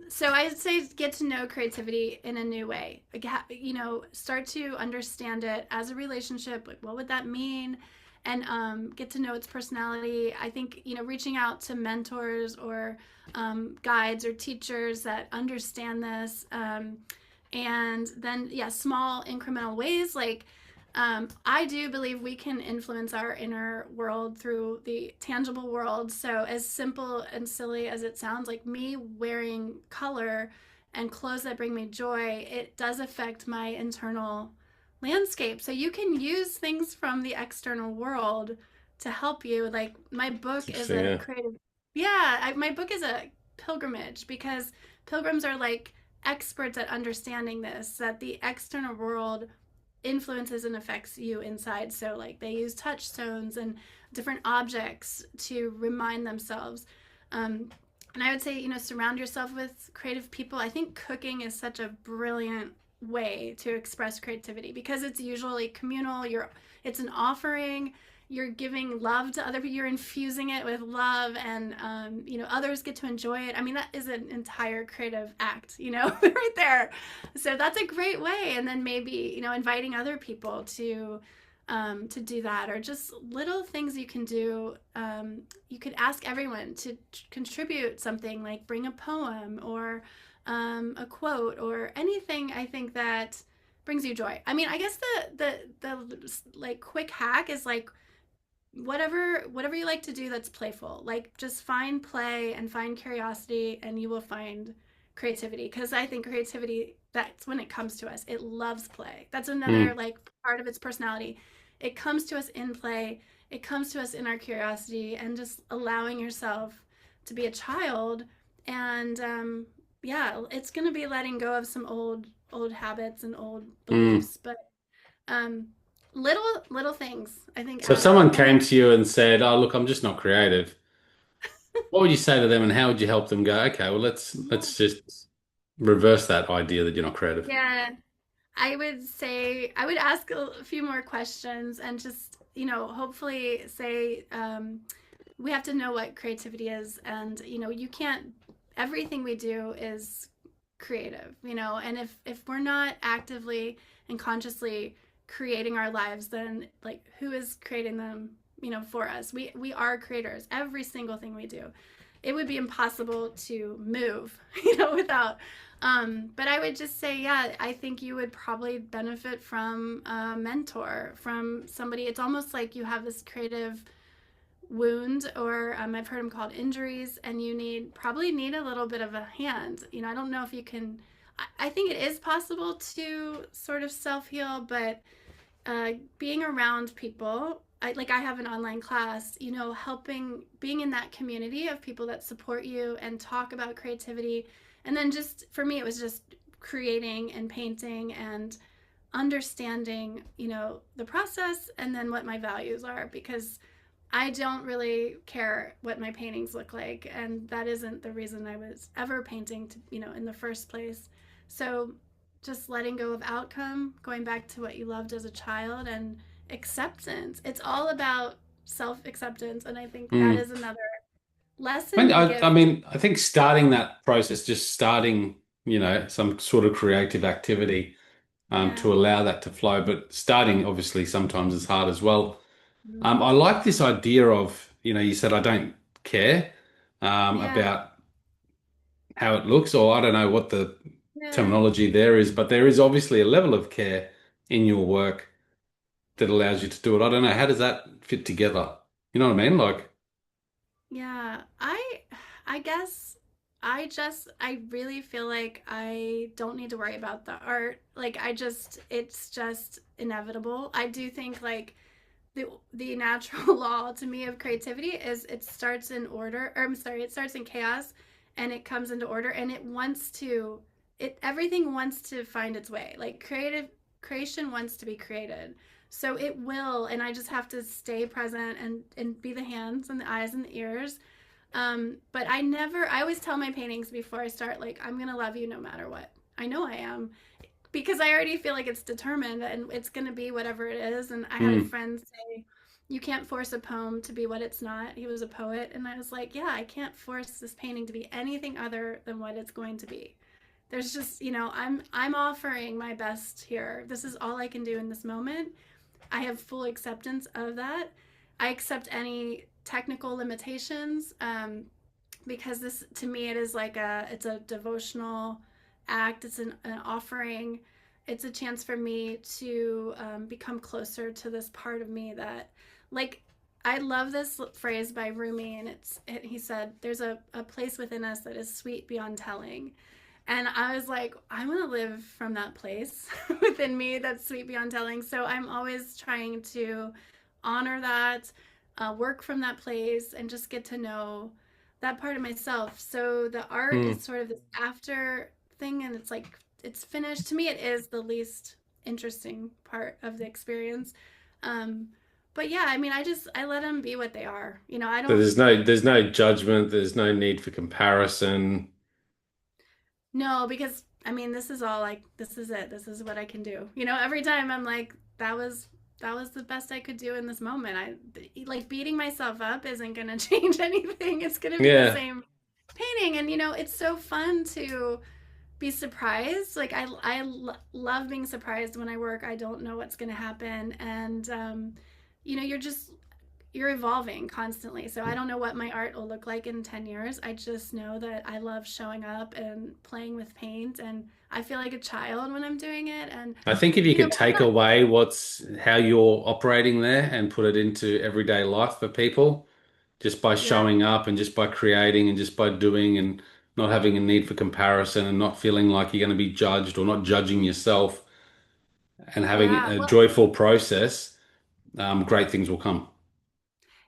[SPEAKER 2] So I'd say get to know creativity in a new way. Start to understand it as a relationship. Like, what would that mean? And get to know its personality. I think reaching out to mentors or guides or teachers that understand this, and then yeah, small incremental ways like I do believe we can influence our inner world through the tangible world. So, as simple and silly as it sounds, like me wearing color and clothes that bring me joy, it does affect my internal landscape. So, you can use things from the external world to help you. Like, my
[SPEAKER 1] It's
[SPEAKER 2] book is
[SPEAKER 1] interesting,
[SPEAKER 2] a
[SPEAKER 1] yeah.
[SPEAKER 2] creative, yeah, my book is a pilgrimage because pilgrims are like experts at understanding this, that the external world influences and affects you inside. So, like, they use touchstones and different objects to remind themselves. And I would say, surround yourself with creative people. I think cooking is such a brilliant way to express creativity because it's usually communal. It's an offering. You're giving love to other people. You're infusing it with love, and others get to enjoy it. I mean, that is an entire creative act, right there. So that's a great way. And then maybe inviting other people to do that, or just little things you can do. You could ask everyone to contribute something, like bring a poem or a quote or anything. I think that brings you joy. I mean, I guess the like quick hack is like whatever you like to do that's playful. Like, just find play and find curiosity, and you will find creativity. Because I think creativity, that's when it comes to us, it loves play. That's another
[SPEAKER 1] Mm,
[SPEAKER 2] like part of its personality. It comes to us in play. It comes to us in our curiosity and just allowing yourself to be a child. And yeah, it's going to be letting go of some old habits and old
[SPEAKER 1] mm.
[SPEAKER 2] beliefs, but um little things I think
[SPEAKER 1] So if
[SPEAKER 2] add up.
[SPEAKER 1] someone
[SPEAKER 2] And then
[SPEAKER 1] came to you and said, "Oh, look, I'm just not creative," what would you say to them, and how would you help them go, "Okay, well, let's just reverse that idea that you're not creative."
[SPEAKER 2] yeah, I would say I would ask a few more questions and just, hopefully say, we have to know what creativity is. And, you can't, everything we do is creative, and if we're not actively and consciously creating our lives, then like who is creating them, for us? We are creators. Every single thing we do. It would be impossible to move, without. But I would just say, yeah, I think you would probably benefit from a mentor, from somebody. It's almost like you have this creative wound, or I've heard them called injuries, and you probably need a little bit of a hand. I don't know if you can. I think it is possible to sort of self heal, but being around people, I have an online class, helping, being in that community of people that support you and talk about creativity. And then just for me, it was just creating and painting and understanding, the process, and then what my values are, because I don't really care what my paintings look like, and that isn't the reason I was ever painting, in the first place. So, just letting go of outcome, going back to what you loved as a child, and acceptance. It's all about self acceptance, and I think that
[SPEAKER 1] Mm.
[SPEAKER 2] is another lesson and
[SPEAKER 1] I
[SPEAKER 2] gift.
[SPEAKER 1] mean, I think starting that process, just starting, some sort of creative activity,
[SPEAKER 2] Yeah.
[SPEAKER 1] to allow that to flow, but starting obviously sometimes is hard as well.
[SPEAKER 2] Mhm.
[SPEAKER 1] I like this idea of, you said I don't care
[SPEAKER 2] Yeah.
[SPEAKER 1] about how it looks, or I don't know what the
[SPEAKER 2] Yeah.
[SPEAKER 1] terminology there is, but there is obviously a level of care in your work that allows you to do it. I don't know, how does that fit together? You know what I mean? Like,
[SPEAKER 2] Yeah. I guess I really feel like I don't need to worry about the art. Like it's just inevitable. I do think like the natural law to me of creativity is it starts in order, or I'm sorry, it starts in chaos and it comes into order, and it everything wants to find its way. Like creation wants to be created. So it will, and I just have to stay present and be the hands and the eyes and the ears. But I always tell my paintings before I start, like, I'm going to love you no matter what. I know I am because I already feel like it's determined and it's going to be whatever it is. And I had a
[SPEAKER 1] Mm.
[SPEAKER 2] friend say, you can't force a poem to be what it's not. He was a poet. And I was like, yeah, I can't force this painting to be anything other than what it's going to be. There's just, I'm offering my best here. This is all I can do in this moment. I have full acceptance of that. I accept any technical limitations, because this to me it is like it's a devotional act. It's an offering. It's a chance for me to become closer to this part of me that, like, I love this phrase by Rumi, and he said, "There's a place within us that is sweet beyond telling." And I was like, I want to live from that place within me that's sweet beyond telling. So I'm always trying to honor that, work from that place, and just get to know that part of myself. So the art is
[SPEAKER 1] Mm.
[SPEAKER 2] sort of this after thing, and it's like it's finished. To me, it is the least interesting part of the experience. Um, but yeah, I mean, I let them be what they are. I
[SPEAKER 1] So
[SPEAKER 2] don't
[SPEAKER 1] there's no judgment, there's no need for comparison.
[SPEAKER 2] No, because I mean, this is all like this is it. This is what I can do. Every time I'm like, that was the best I could do in this moment. I like beating myself up isn't gonna change anything. It's gonna be the
[SPEAKER 1] Yeah.
[SPEAKER 2] same painting, and it's so fun to be surprised. Like love being surprised when I work. I don't know what's gonna happen, and you're evolving constantly. So I don't know what my art will look like in 10 years. I just know that I love showing up and playing with paint, and I feel like a child when I'm doing it. And,
[SPEAKER 1] I think if you could
[SPEAKER 2] I'm
[SPEAKER 1] take
[SPEAKER 2] not,
[SPEAKER 1] away what's how you're operating there and put it into everyday life for people, just by
[SPEAKER 2] yeah,
[SPEAKER 1] showing up and just by creating and just by doing and not having a need for comparison and not feeling like you're going to be judged or not judging yourself and having
[SPEAKER 2] yeah.
[SPEAKER 1] a
[SPEAKER 2] Well,
[SPEAKER 1] joyful process, great things will come.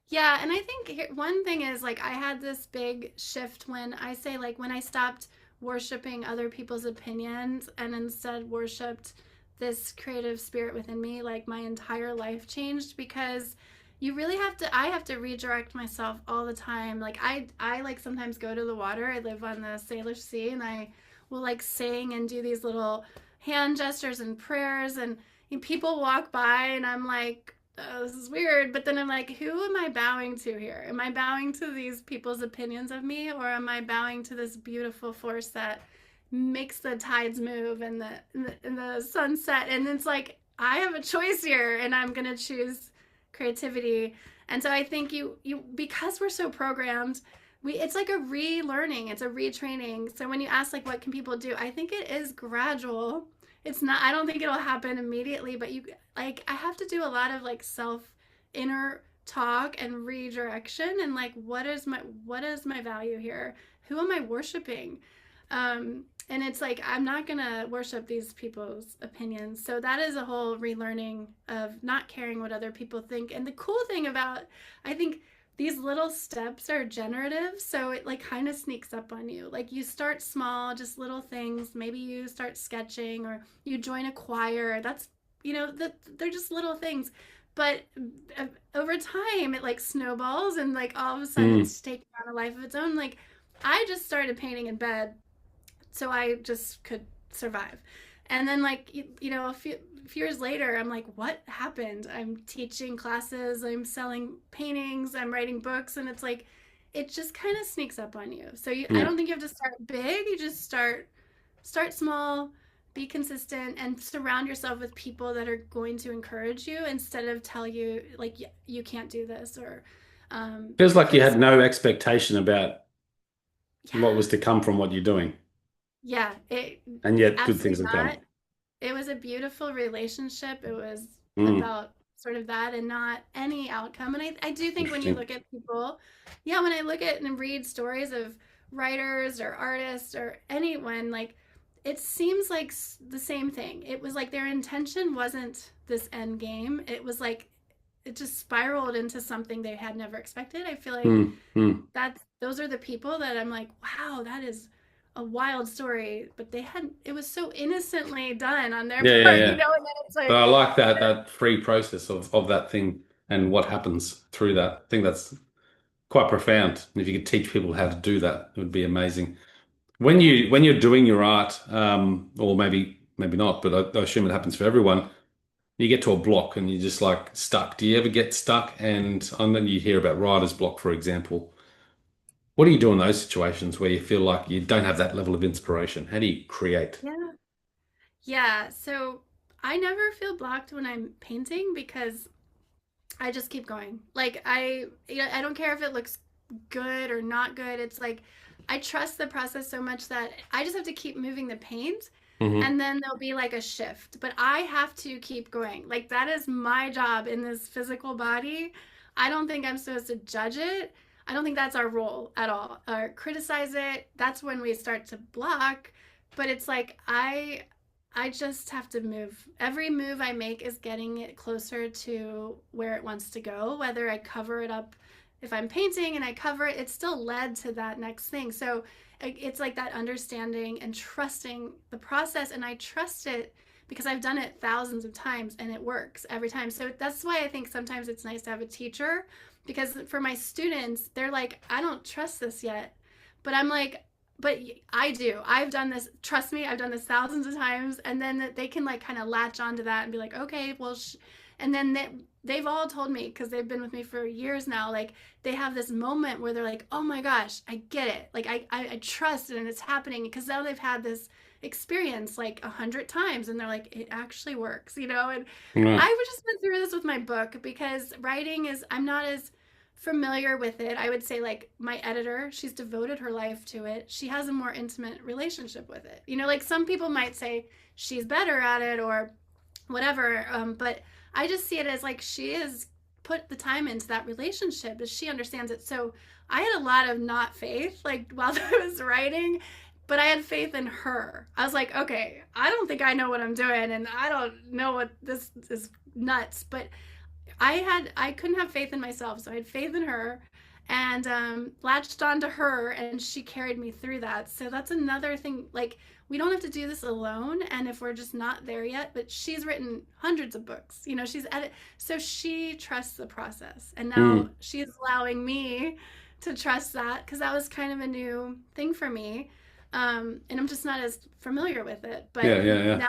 [SPEAKER 2] yeah. And I think one thing is like I had this big shift when I say, like, when I stopped worshiping other people's opinions and instead worshiped this creative spirit within me, like my entire life changed because I have to redirect myself all the time. Like I like sometimes go to the water. I live on the Salish Sea, and I will like sing and do these little hand gestures and prayers, and people walk by and I'm like, oh, this is weird. But then I'm like, who am I bowing to here? Am I bowing to these people's opinions of me, or am I bowing to this beautiful force that makes the tides move and the sunset? And it's like I have a choice here, and I'm gonna choose creativity. And so I think you because we're so programmed, it's like a relearning, it's a retraining. So when you ask like what can people do, I think it is gradual. It's not, I don't think it'll happen immediately, but like I have to do a lot of like self inner talk and redirection, and like what is my value here? Who am I worshiping? And it's like I'm not gonna worship these people's opinions. So that is a whole relearning of not caring what other people think. And the cool thing about, I think, these little steps are generative, so it like kind of sneaks up on you. Like you start small, just little things. Maybe you start sketching or you join a choir. That's they're just little things, but over time it like snowballs, and like all of a sudden
[SPEAKER 1] Mm.
[SPEAKER 2] it's taking on a life of its own. Like I just started painting in bed so I just could survive. And then, like, a few years later, I'm like, what happened? I'm teaching classes, I'm selling paintings, I'm writing books, and it's like, it just kind of sneaks up on you. So I
[SPEAKER 1] Yeah.
[SPEAKER 2] don't think you have to start big. You just start small, be consistent, and surround yourself with people that are going to encourage you instead of tell you like you can't do this, or
[SPEAKER 1] Feels like you
[SPEAKER 2] because
[SPEAKER 1] had no expectation about what
[SPEAKER 2] yeah,
[SPEAKER 1] was to come from what you're doing,
[SPEAKER 2] yeah, it
[SPEAKER 1] and yet good things
[SPEAKER 2] absolutely
[SPEAKER 1] have
[SPEAKER 2] not.
[SPEAKER 1] come.
[SPEAKER 2] It was a beautiful relationship. It was
[SPEAKER 1] Mm.
[SPEAKER 2] about sort of that and not any outcome. And I do think when you
[SPEAKER 1] Interesting.
[SPEAKER 2] look at people, yeah, when I look at and read stories of writers or artists or anyone, like it seems like the same thing. It was like their intention wasn't this end game. It was like it just spiraled into something they had never expected. I feel like
[SPEAKER 1] Mm, mm.
[SPEAKER 2] those are the people that I'm like, wow, that is a wild story, but they had it was so innocently done on their
[SPEAKER 1] Yeah, yeah,
[SPEAKER 2] part,
[SPEAKER 1] yeah.
[SPEAKER 2] and then it's
[SPEAKER 1] But
[SPEAKER 2] like,
[SPEAKER 1] I like that free process of that thing and what happens through that. I think that's quite profound. If you could teach people how to do that, it would be amazing.
[SPEAKER 2] yeah.
[SPEAKER 1] When you're doing your art, or maybe not, but I assume it happens for everyone. You get to a block and you're just like stuck. Do you ever get stuck? And then you hear about writer's block, for example. What do you do in those situations where you feel like you don't have that level of inspiration? How do you create?
[SPEAKER 2] Yeah. Yeah. So I never feel blocked when I'm painting because I just keep going. Like I don't care if it looks good or not good. It's like I trust the process so much that I just have to keep moving the paint
[SPEAKER 1] Hmm.
[SPEAKER 2] and then there'll be like a shift. But I have to keep going. Like that is my job in this physical body. I don't think I'm supposed to judge it. I don't think that's our role at all. Or criticize it. That's when we start to block. But it's like I just have to move. Every move I make is getting it closer to where it wants to go. Whether I cover it up, if I'm painting and I cover it, it's still led to that next thing. So it's like that understanding and trusting the process. And I trust it because I've done it thousands of times and it works every time. So that's why I think sometimes it's nice to have a teacher because for my students, they're like, I don't trust this yet. But I'm like, but I do. I've done this. Trust me, I've done this thousands of times. And then they can like kind of latch onto that and be like, okay, well, and then they've all told me because they've been with me for years now. Like they have this moment where they're like, oh my gosh, I get it. Like I trust it and it's happening because now they've had this experience like 100 times and they're like, it actually works, And
[SPEAKER 1] Yeah.
[SPEAKER 2] I just went through this with my book because writing is I'm not as familiar with it. I would say like my editor, she's devoted her life to it. She has a more intimate relationship with it. Like some people might say she's better at it or whatever. But I just see it as like she has put the time into that relationship as she understands it. So I had a lot of not faith like while I was writing, but I had faith in her. I was like, okay, I don't think I know what I'm doing and I don't know what this is nuts, but I couldn't have faith in myself, so I had faith in her and latched onto her and she carried me through that. So that's another thing, like we don't have to do this alone and if we're just not there yet, but she's written hundreds of books, she's so she trusts the process and now
[SPEAKER 1] Mm.
[SPEAKER 2] she's allowing me to trust that because that was kind of a new thing for me. And I'm just not as familiar with it, but
[SPEAKER 1] Yeah, yeah, yeah.
[SPEAKER 2] now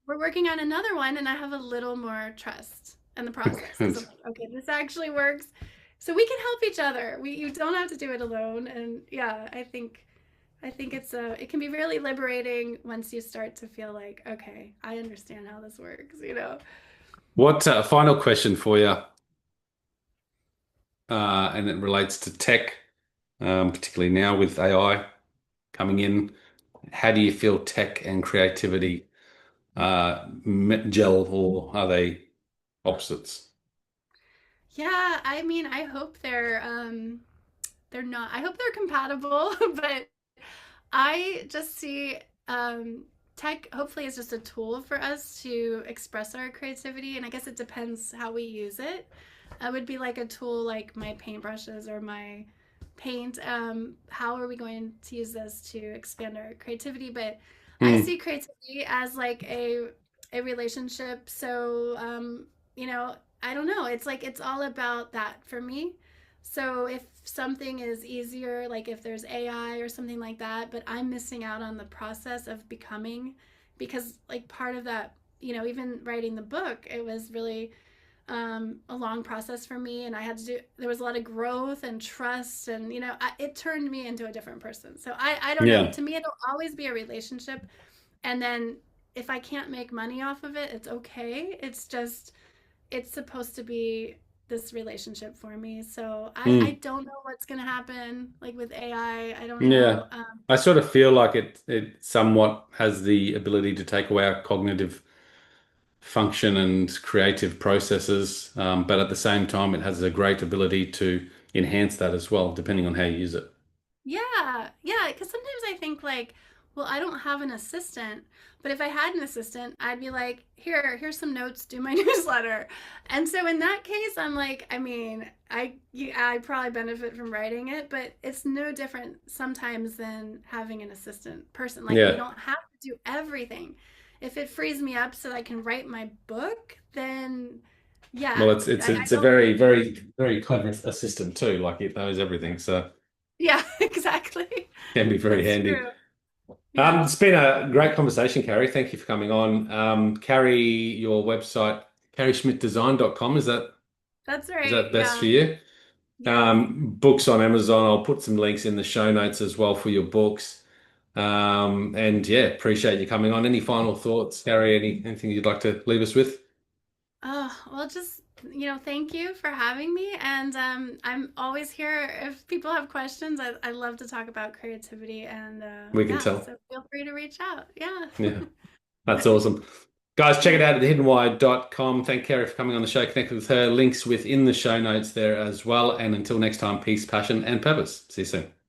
[SPEAKER 2] we're working on another one and I have a little more trust in the process because I'm
[SPEAKER 1] Good.
[SPEAKER 2] like, okay, this actually works. So we can help each other. You don't have to do it alone. And yeah, I think it can be really liberating once you start to feel like, okay, I understand how this works.
[SPEAKER 1] What final question for you? And it relates to tech, particularly now with AI coming in. How do you feel tech and creativity gel, or are they opposites?
[SPEAKER 2] Yeah, I mean, I hope they're not. I hope they're compatible, but I just see tech hopefully is just a tool for us to express our creativity, and I guess it depends how we use it. It would be like a tool like my paintbrushes or my paint. How are we going to use this to expand our creativity? But I
[SPEAKER 1] Mm.
[SPEAKER 2] see creativity as like a relationship. So I don't know. It's like it's all about that for me. So if something is easier, like if there's AI or something like that, but I'm missing out on the process of becoming because like part of that, even writing the book, it was really a long process for me and I had to do there was a lot of growth and trust and it turned me into a different person. So I don't know.
[SPEAKER 1] Yeah.
[SPEAKER 2] To me it'll always be a relationship and then if I can't make money off of it, it's okay. It's just it's supposed to be this relationship for me. So I
[SPEAKER 1] Mm.
[SPEAKER 2] don't know what's gonna happen like with AI. I don't
[SPEAKER 1] Yeah.
[SPEAKER 2] know.
[SPEAKER 1] I sort of feel like it somewhat has the ability to take away our cognitive function and creative processes, but at the same time, it has a great ability to enhance that as well, depending on how you use it.
[SPEAKER 2] Yeah, yeah, because sometimes I think like, well, I don't have an assistant, but if I had an assistant, I'd be like, here's some notes, do my newsletter. And so in that case, I'm like, I mean, I probably benefit from writing it, but it's no different sometimes than having an assistant person. Like you
[SPEAKER 1] Yeah.
[SPEAKER 2] don't have to do everything. If it frees me up so that I can write my book, then
[SPEAKER 1] Well,
[SPEAKER 2] yeah, I
[SPEAKER 1] it's a
[SPEAKER 2] don't.
[SPEAKER 1] very, very, very clever assistant too. Like it knows everything, so
[SPEAKER 2] Yeah, exactly.
[SPEAKER 1] can be very
[SPEAKER 2] That's
[SPEAKER 1] handy.
[SPEAKER 2] true. Yeah.
[SPEAKER 1] It's been a great conversation, Carrie. Thank you for coming on. Carrie, your website, carrieschmittdesign.com,
[SPEAKER 2] That's
[SPEAKER 1] is
[SPEAKER 2] right.
[SPEAKER 1] that best for
[SPEAKER 2] Yeah.
[SPEAKER 1] you?
[SPEAKER 2] Yes.
[SPEAKER 1] Books on Amazon. I'll put some links in the show notes as well for your books. And yeah, appreciate you coming on. Any final thoughts, Carrie? Anything you'd like to leave us with?
[SPEAKER 2] Oh, well, just, thank you for having me. And I'm always here if people have questions. I love to talk about creativity. And
[SPEAKER 1] We can
[SPEAKER 2] yeah,
[SPEAKER 1] tell.
[SPEAKER 2] so feel free to reach out. Yeah.
[SPEAKER 1] Yeah, that's awesome. Guys, check it out at thehiddenwire.com. Thank Carrie for coming on the show. Connect with her. Links within the show notes there as well. And until next time, peace, passion, and purpose. See you soon.